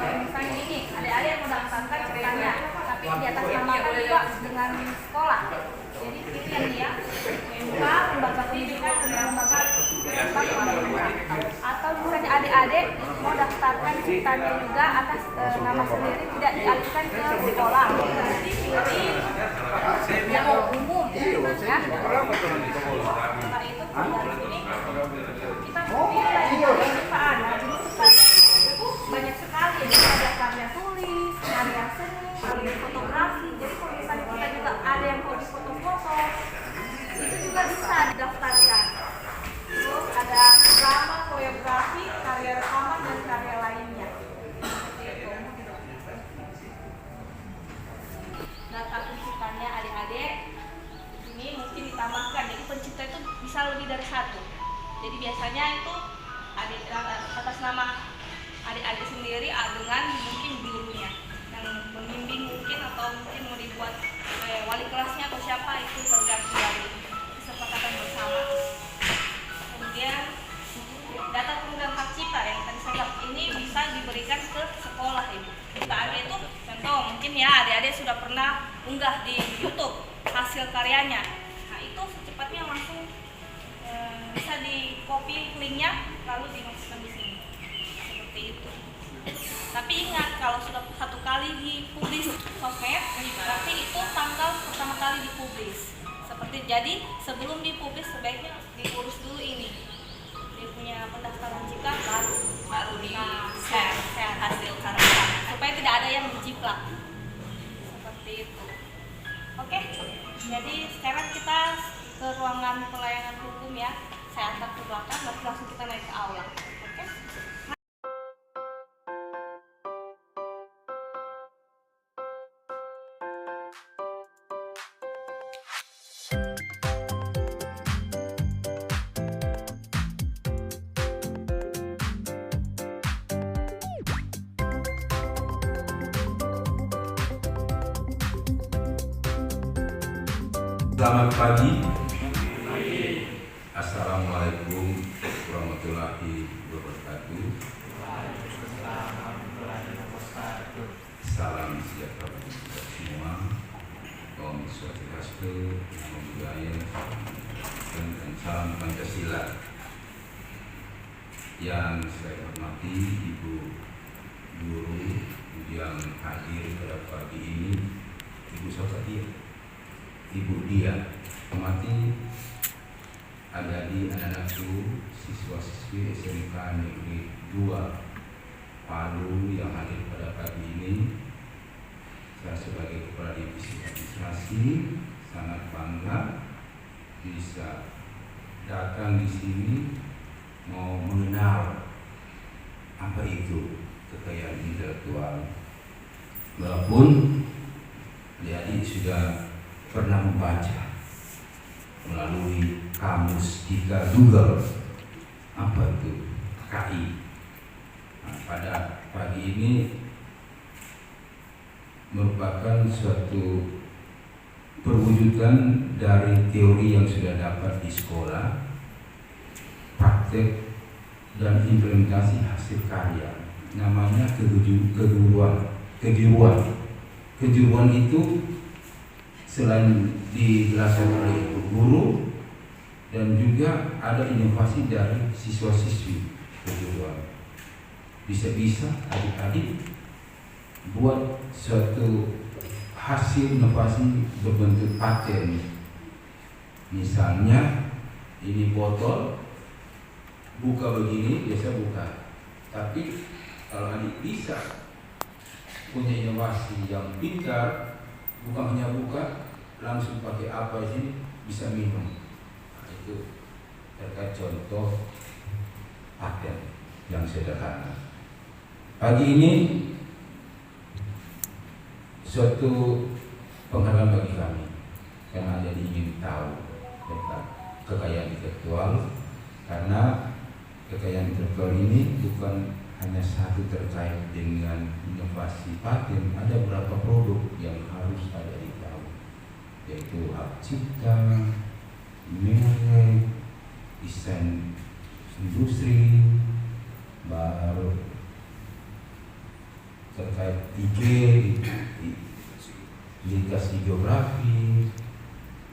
misalnya ini adik-adik yang mau daftarkan ceritanya, tapi di atas namakan juga dengan sekolah. Jadi ini yang dia membuka lembaga pendidikan dan lembaga atau misalnya adik-adik mau daftarkan ceritanya juga atas nama sendiri, tidak dialihkan ke sekolah. Jadi yang umum ya. Setelah itu dari sini kita pilih lagi penyelipaan. Nah, jenis itu banyak sekali. Jadi ada karya tulis, karya seni, karya fotografi. Jadi kalau misalnya kita juga ada yang hobi foto-foto, itu juga bisa didaftarkan. Terus ada drama, koreografi, karya rekaman dan karya lainnya. Data penciptanya adik-adik ini mungkin ditambahkan. Jadi pencipta itu bisa lebih dari satu. Jadi biasanya itu atas nama adik-adik sendiri dengan mungkin gurunya yang membimbing mungkin, atau mungkin mau dibuat wali kelasnya atau siapa, itu tergantung dari kesepakatan bersama. Kemudian data program hak cipta yang tadi saya bilang ini bisa diberikan ke sekolah ibu. Kita ada itu contoh mungkin ya adik-adik sudah pernah unggah di YouTube hasil karyanya. Nah itu secepatnya langsung bisa di copy linknya lalu dimasukkan di sini seperti itu. Tapi ingat kalau sudah satu kali dipublis sosmed berarti itu tanggal pertama kali dipublis. Seperti jadi sebelum dipublis sebaiknya diurus dulu ini dia punya pendaftaran cipta baru di share hasil karya supaya tidak ada yang menjiplak seperti itu. Oke, jadi sekarang kita ke ruangan pelayanan hukum ya. Saya antar ke belakang, langsung kita naik ke aula. Oke. Selamat pagi. Assalamualaikum warahmatullahi wabarakatuh. Salam sejahtera bagi kita semua. Om Swastiastu, Namo Buddhaya, dan salam Pancasila. Yang saya hormati Ibu Guru yang hadir pada pagi ini, Ibu Sofatia, Ibu Dia, hormati adik-adik anak-anakku, siswa-siswi SMK Negeri 2 Palu yang hadir pada pagi ini. Saya sebagai Kepala Divisi Administrasi sangat bangga bisa datang di sini mau mengenal apa itu kekayaan intelektual. Walaupun adik-adik sudah pernah membaca melalui kamus kita Google apa itu KI. Nah, pada pagi ini merupakan suatu perwujudan dari teori yang sudah dapat di sekolah, praktek dan implementasi hasil karya. Namanya kejuruan. Kejuruan itu selain dijelaskan oleh guru dan juga ada inovasi dari siswa-siswi kejuruan. Bisa-bisa adik-adik buat suatu hasil inovasi berbentuk paten. Misalnya ini botol buka begini, biasa buka. Tapi kalau adik bisa punya inovasi yang pintar, bukan hanya buka, langsung pakai apa ini bisa minum. Nah, itu terkait contoh paten yang sederhana. Pagi ini suatu penghargaan bagi kami karena jadi ingin tahu tentang kekayaan intelektual, karena kekayaan intelektual ini bukan hanya satu terkait dengan inovasi paten, ada beberapa produk yang harus ada di tahu, yaitu hak cipta, merek, desain industri, baru terkait IG, indikasi geografi,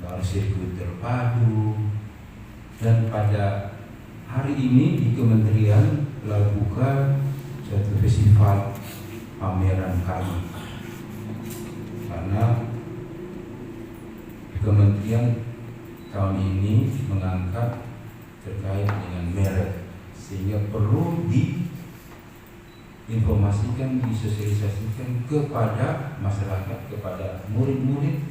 lalu sirkuit terpadu. Dan pada hari ini di kementerian telah buka suatu festival pameran kami, karena kementerian tahun ini mengangkat terkait dengan merek, sehingga perlu diinformasikan, disosialisasikan kepada masyarakat, kepada murid-murid,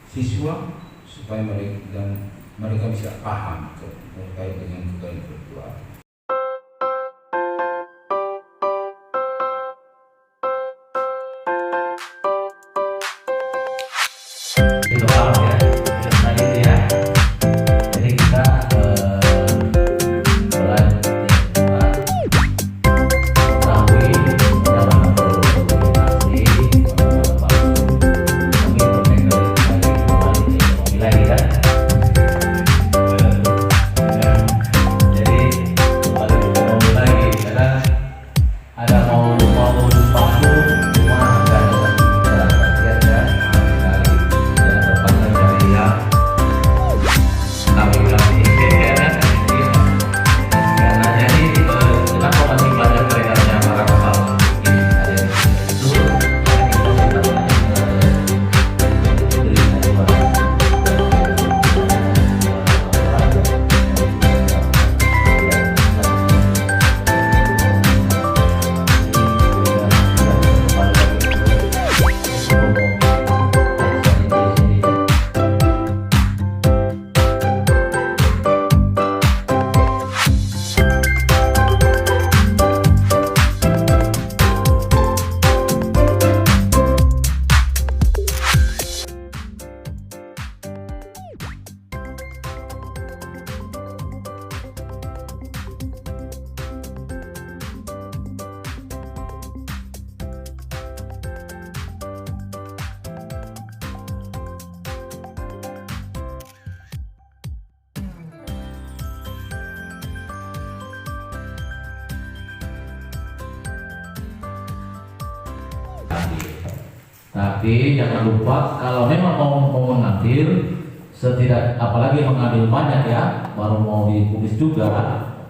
siswa, supaya mereka bisa paham terkait dengan kekayaan intelektual. Itu paham ya, tadi itu ya. Jadi kita tapi jangan lupa kalau memang mau mengambil apalagi mengambil banyak ya, baru mau ditulis juga,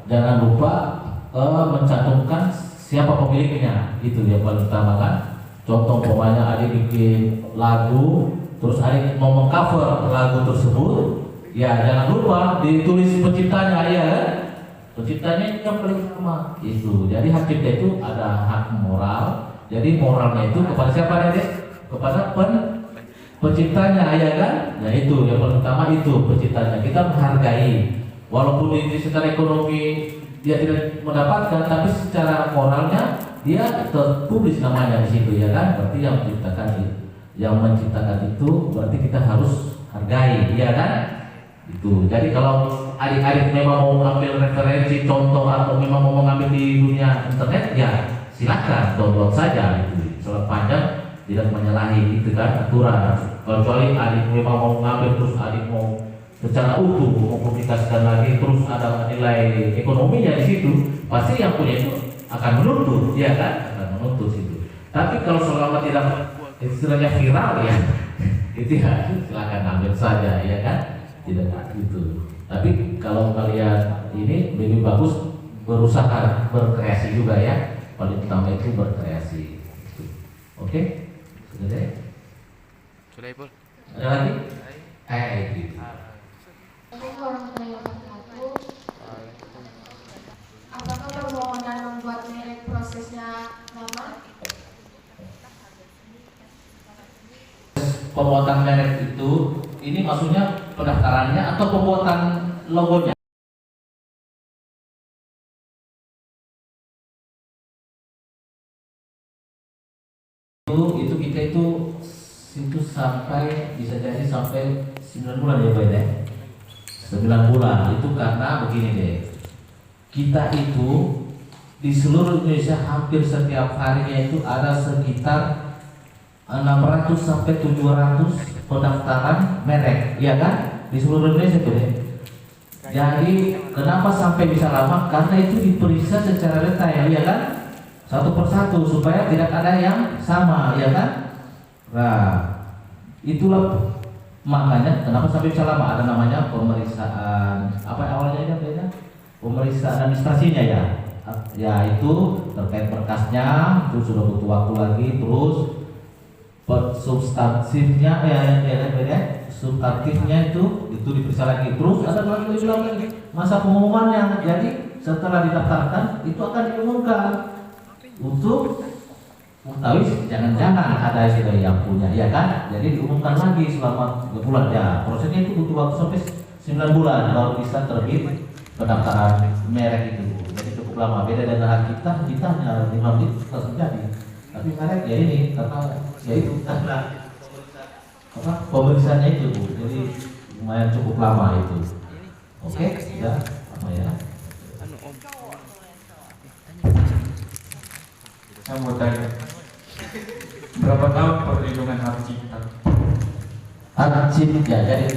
jangan lupa mencantumkan siapa pemiliknya, itu yang paling utama kan. Contoh umpamanya adik bikin lagu, terus adik mau mengcover lagu tersebut, ya jangan lupa ditulis penciptanya ya kan? Penciptanya itu yang paling utama itu. Jadi hak cipta itu ada hak moral. Jadi moralnya itu kepada siapa deh? Kepada penciptanya ya kan? Nah itu yang paling utama, itu penciptanya. Kita menghargai, walaupun ini secara ekonomi dia tidak mendapatkan, tapi secara moralnya dia tertulis namanya di situ ya kan? Berarti yang menciptakan itu berarti kita harus hargai ya kan? Itu. Jadi kalau adik-adik memang mau mengambil referensi contoh atau memang mau mengambil di dunia internet, ya silakan download saja itu. Sepanjang tidak menyalahi itu kan aturan. Kecuali adik memang mau mengambil terus adik mau secara utuh mempublikasikan lagi, terus ada nilai ekonominya di situ, pasti yang punya itu akan menuntut, ya kan? Akan menuntut itu. Tapi kalau selama tidak istilahnya viral ya, itu ya silakan ambil saja, ya kan? Tidak gitu. Tapi kalau kalian ini lebih bagus berusaha berkreasi juga ya. Paling utama itu berkreasi. Oke? Sudah? Sudah, Ibu. Ada lagi? Gitu. Assalamualaikum warahmatullahi wabarakatuh. Apakah permohonan membuat merek prosesnya lama? Pembuatan merek itu, ini maksudnya pendaftarannya atau pembuatan logonya? Itu kita itu sampai bisa jadi sampai 9 bulan ya Pak ya. 9 bulan itu karena begini deh. Kita itu di seluruh Indonesia hampir setiap harinya itu ada sekitar 600 sampai 700 pendaftaran merek, ya kan? Di seluruh Indonesia tuh deh. Jadi kenapa sampai bisa lama? Karena itu diperiksa secara detail, ya kan? satu persatu supaya tidak ada yang sama, ya kan? Nah, itulah makanya kenapa sampai bisa lama, ada namanya pemeriksaan apa awalnya ya, pemeriksaan administrasinya ya. Ya itu terkait berkasnya itu sudah butuh waktu lagi, terus substantifnya substantifnya itu diperiksa lagi, terus ada lagi masa pengumumannya. Jadi setelah didaftarkan itu akan diumumkan untuk mengetahui jangan-jangan ada yang punya, ya kan? Jadi diumumkan lagi selama 3 bulan ya. Prosesnya itu butuh waktu sampai 9 bulan baru bisa terbit pendaftaran merek itu. Jadi cukup lama. Beda dengan kita hanya 5 menit langsung jadi. Tapi merek ya ini karena ya itu karena pemeriksaannya itu, Bu. Jadi lumayan cukup lama itu. Oke, ya apa ya? Saya mau tanya, berapa tahun perlindungan hak cipta? Hak cipta ya, jadi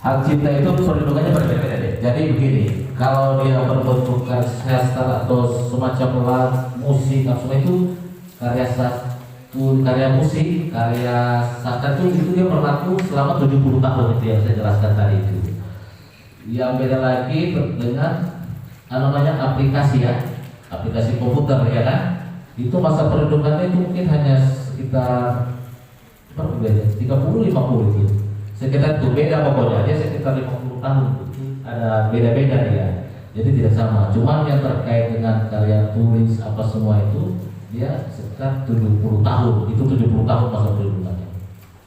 hak cipta itu perlindungannya berbeda-beda deh. Jadi begini, kalau dia berbentuk sastra atau semacam musik, semua itu karya karya musik, karya sastra itu dia berlaku selama 70 tahun itu yang saya jelaskan tadi itu. Yang beda lagi dengan namanya aplikasi ya, aplikasi komputer ya kan, itu masa perlindungannya itu mungkin hanya sekitar 30-50 itu, sekitar itu beda pokoknya, dia sekitar 50 tahun itu ada beda-beda dia, jadi tidak sama. Cuman yang terkait dengan karya tulis apa semua itu dia sekitar 70 tahun, itu 70 tahun masa perlindungannya.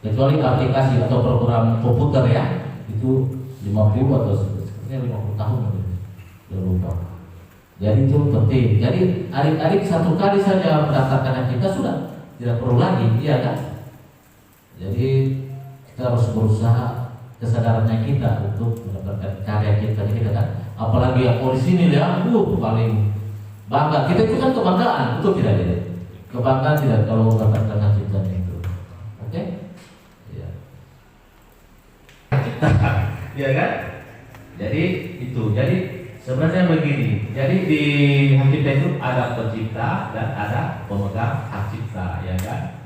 Kecuali aplikasi atau program komputer ya, itu 50 atau sekitar 50 tahun. Lupa. Jadi itu penting. Jadi adik-adik satu kali saja mendaftarkan kita sudah tidak perlu lagi, iya kan? Jadi kita harus berusaha kesadarannya kita untuk mendapatkan karya kita kan. Apalagi yang polisi ini ya, paling bangga. Kita itu kan kebanggaan, betul tidak gitu? Kebanggaan tidak kalau mendapatkan hak cipta itu. Oke? Iya. Iya kan? Jadi itu. Jadi sebenarnya begini, jadi di hak cipta itu ada pencipta dan ada pemegang hak cipta, ya kan?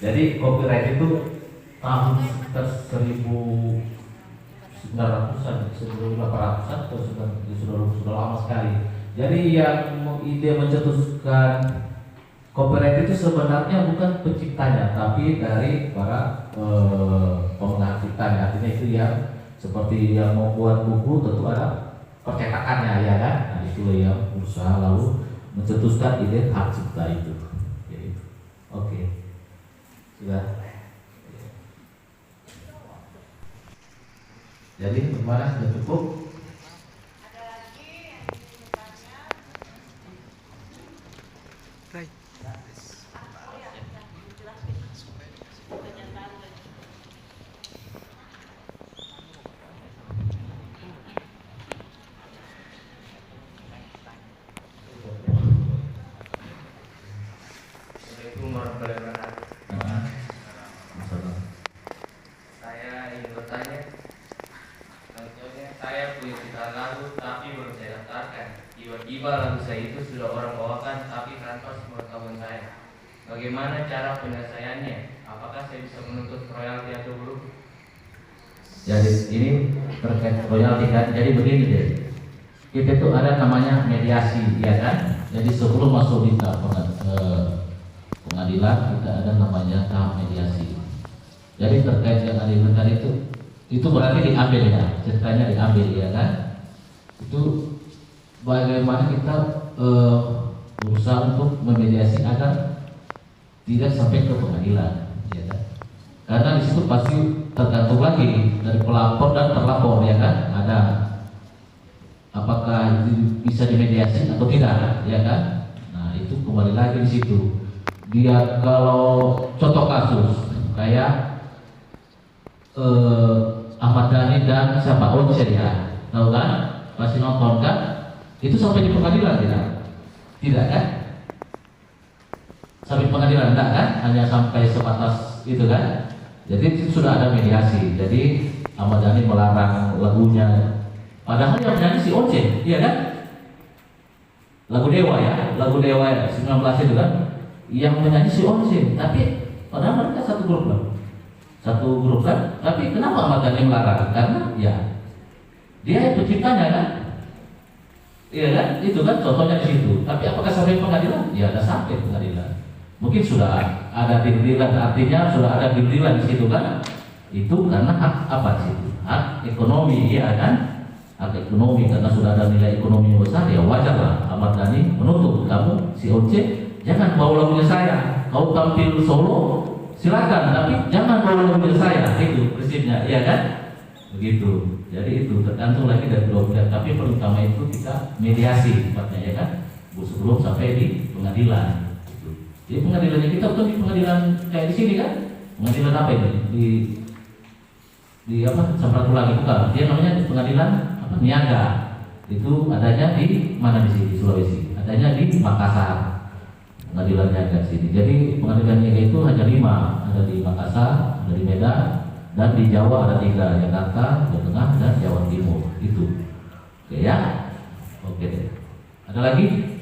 Jadi copyright itu tahun sekitar 1900-an, 1800-an atau sudah lama sekali. Jadi yang ide mencetuskan copyright itu sebenarnya bukan penciptanya, tapi dari para pemegang hak ciptanya. Artinya itu yang seperti yang membuat buku tentu ada percetakannya ya kan, nah itulah yang berusaha lalu mencetuskan ide hak cipta itu. Oke. Sudah. Jadi bagaimana, sudah cukup? Saya ingin bertanya, contohnya saya punya ciptaan lagu tapi belum saya daftarkan. Tiba-tiba lagu saya itu sudah orang bawakan tapi tanpa sepengetahuan saya. Bagaimana cara penyelesaiannya? Apakah saya bisa menuntut royalti atau belum? Jadi ini terkait royalti kan. Jadi begini deh, kita itu ada namanya mediasi, ya kan? Jadi sebelum masuk di tahap pengadilan kita ada namanya tahap mediasi. Jadi terkait yang adilan tadi itu berarti diambil ya, ceritanya diambil ya kan? Itu bagaimana kita berusaha untuk memediasi agar tidak sampai ke pengadilan, ya kan? Karena di situ pasti tergantung lagi dari pelapor dan terlapor, ya kan? Ada apakah itu bisa dimediasi atau tidak, ya kan? Nah itu kembali lagi di situ. Dia kalau contoh kasus kayak Ahmad Dhani dan siapa? Once ya, tahu kan? Pasti nonton kan? Itu sampai di pengadilan tidak? Tidak kan? Sampai pengadilan enggak kan? Hanya sampai sebatas itu kan? Jadi itu sudah ada mediasi. Jadi Ahmad Dhani melarang lagunya. Padahal yang menyanyi si Once, iya kan? lagu Dewa ya, lagu Dewa ya, 19 itu kan yang menyanyi si Once, tapi padahal mereka satu grup kan, tapi kenapa Ahmad Dhani melarang? Karena ya dia penciptanya kan, iya kan, itu kan contohnya di situ. Tapi apakah sampai pengadilan? Ya ada sampai pengadilan. Mungkin sudah ada dililan, artinya sudah ada dililan di situ kan? Itu karena hak apa sih? Hak ekonomi, iya kan? Hak ekonomi, karena sudah ada nilai ekonomi yang besar, ya wajar lah Ahmad Dhani menuntut kamu si Once jangan bawa lagunya saya. Kau tampil solo silakan, tapi jangan bawa lagunya saya. Itu prinsipnya, iya kan? Begitu. Jadi itu tergantung lagi dari dua pihak. Tapi paling utama itu kita mediasi tempatnya, ya kan? Sebelum sampai di pengadilan. Gitu. Jadi pengadilannya kita bukan di pengadilan kayak di sini kan? Pengadilan apa ini? Di apa? Samratulangi bukan? Dia namanya pengadilan apa? Niaga. Itu adanya di mana di sini? Sulawesi. Adanya di Makassar. Pengadilan niaga sini. Jadi pengadilan niaga itu hanya 5, ada di Makassar, ada di Medan, dan di Jawa ada 3, Jakarta, Jawa Tengah, dan Jawa Timur. Itu. Oke ya? Oke deh. Ada lagi?